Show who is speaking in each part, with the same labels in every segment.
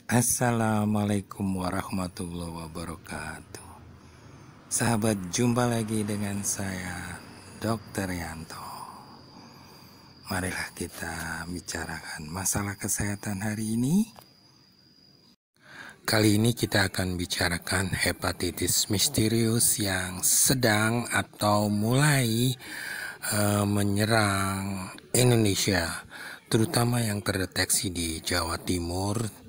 Speaker 1: Assalamualaikum warahmatullahi wabarakatuh. Sahabat, jumpa lagi dengan saya Dr. Yanto. Marilah kita bicarakan masalah kesehatan hari ini. Kali ini kita akan bicarakan hepatitis misterius yang sedang atau mulai menyerang Indonesia, terutama yang terdeteksi di Jawa Timur.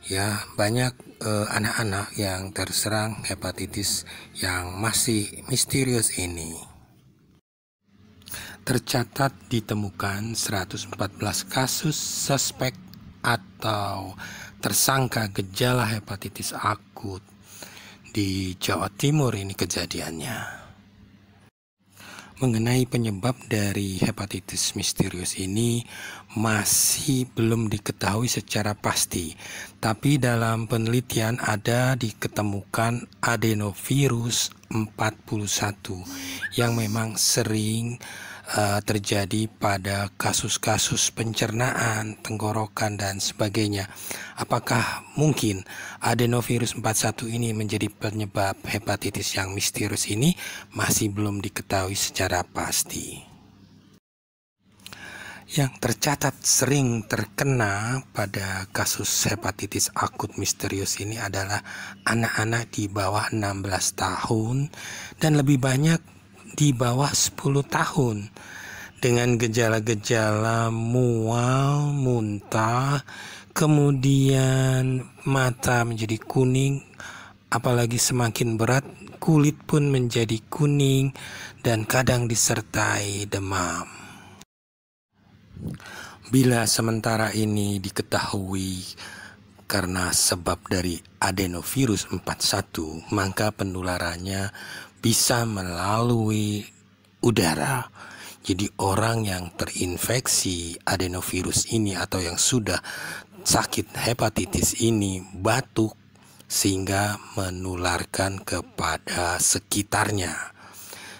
Speaker 1: Ya, banyak anak-anak yang terserang hepatitis yang masih misterius ini. Tercatat ditemukan 114 kasus suspek atau tersangka gejala hepatitis akut di Jawa Timur ini kejadiannya. Mengenai penyebab dari hepatitis misterius ini masih belum diketahui secara pasti, tapi dalam penelitian ada diketemukan adenovirus 41 yang memang sering terjadi pada kasus-kasus pencernaan, tenggorokan dan sebagainya. Apakah mungkin adenovirus 41 ini menjadi penyebab hepatitis yang misterius ini? Masih belum diketahui secara pasti. Yang tercatat sering terkena pada kasus hepatitis akut misterius ini adalah anak-anak di bawah 16 tahun dan lebih banyak di bawah 10 tahun dengan gejala-gejala mual, muntah, kemudian mata menjadi kuning, apalagi semakin berat kulit pun menjadi kuning dan kadang disertai demam. Bila sementara ini diketahui karena sebab dari adenovirus 41, maka penularannya bisa melalui udara. Jadi orang yang terinfeksi adenovirus ini atau yang sudah sakit hepatitis ini batuk sehingga menularkan kepada sekitarnya.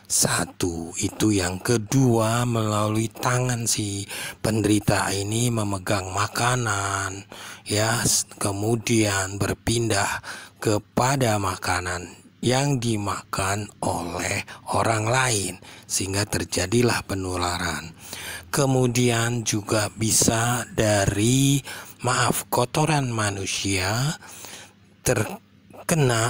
Speaker 1: Satu, itu. Yang kedua, melalui tangan si penderita ini memegang makanan, ya, kemudian berpindah kepada makanan yang dimakan oleh orang lain sehingga terjadilah penularan. Kemudian juga bisa dari kotoran manusia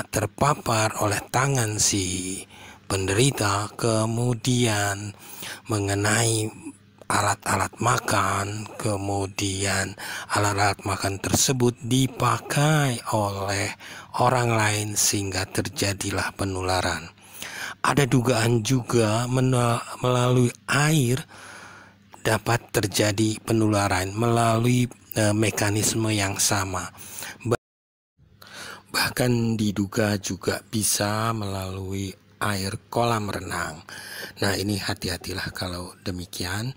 Speaker 1: terpapar oleh tangan si penderita, kemudian mengenai alat-alat makan, kemudian alat-alat makan tersebut dipakai oleh orang lain sehingga terjadilah penularan. Ada dugaan juga melalui air dapat terjadi penularan melalui mekanisme yang sama. Bahkan diduga juga bisa melalui air kolam renang. Nah, ini hati-hatilah kalau demikian.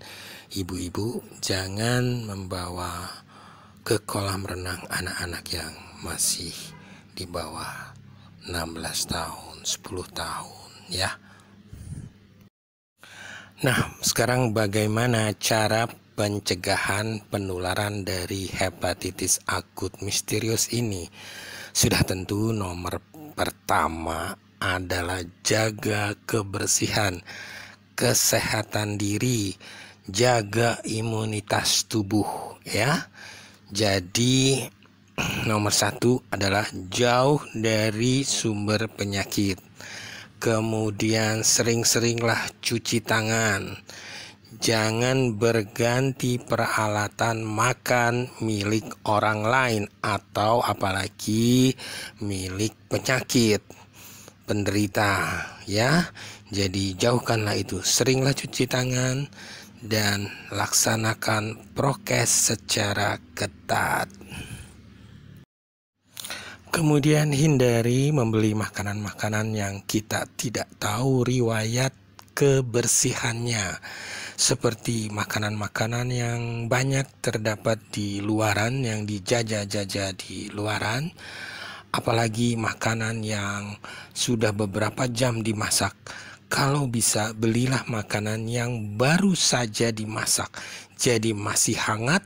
Speaker 1: Ibu-ibu jangan membawa ke kolam renang anak-anak yang masih di bawah 16 tahun, 10 tahun ya. Nah, sekarang bagaimana cara pencegahan penularan dari hepatitis akut misterius ini? Sudah tentu nomor pertama adalah jaga kebersihan, kesehatan diri, jaga imunitas tubuh ya. Jadi nomor satu adalah jauh dari sumber penyakit. Kemudian sering-seringlah cuci tangan. Jangan berganti peralatan makan milik orang lain atau apalagi milik penyakit penderita ya. Jadi jauhkanlah itu, seringlah cuci tangan dan laksanakan prokes secara ketat. Kemudian hindari membeli makanan-makanan yang kita tidak tahu riwayat kebersihannya, seperti makanan-makanan yang banyak terdapat di luaran, yang dijajah-jajah di luaran, apalagi makanan yang sudah beberapa jam dimasak. Kalau bisa, belilah makanan yang baru saja dimasak, jadi masih hangat,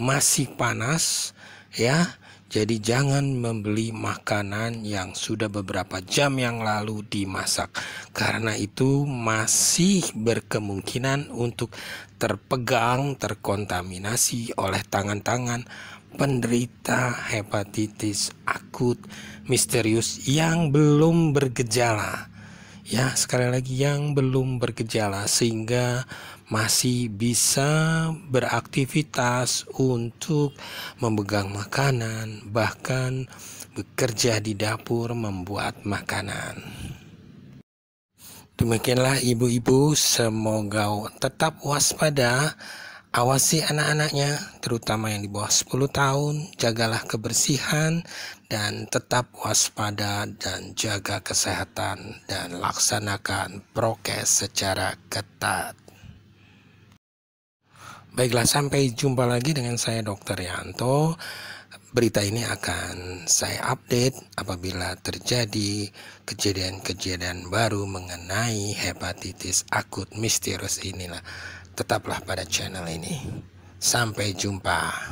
Speaker 1: masih panas ya. Jadi jangan membeli makanan yang sudah beberapa jam yang lalu dimasak, karena itu masih berkemungkinan untuk terkontaminasi oleh tangan-tangan penderita hepatitis akut misterius yang belum bergejala. Ya, sekali lagi yang belum bergejala, sehingga masih bisa beraktivitas untuk memegang makanan, bahkan bekerja di dapur membuat makanan. Demikianlah ibu-ibu, semoga tetap waspada. Awasi anak-anaknya, terutama yang di bawah 10 tahun, jagalah kebersihan dan tetap waspada dan jaga kesehatan dan laksanakan prokes secara ketat. Baiklah, sampai jumpa lagi dengan saya Dr. Yanto. Berita ini akan saya update apabila terjadi kejadian-kejadian baru mengenai hepatitis akut misterius inilah. Tetaplah pada channel ini. Sampai jumpa.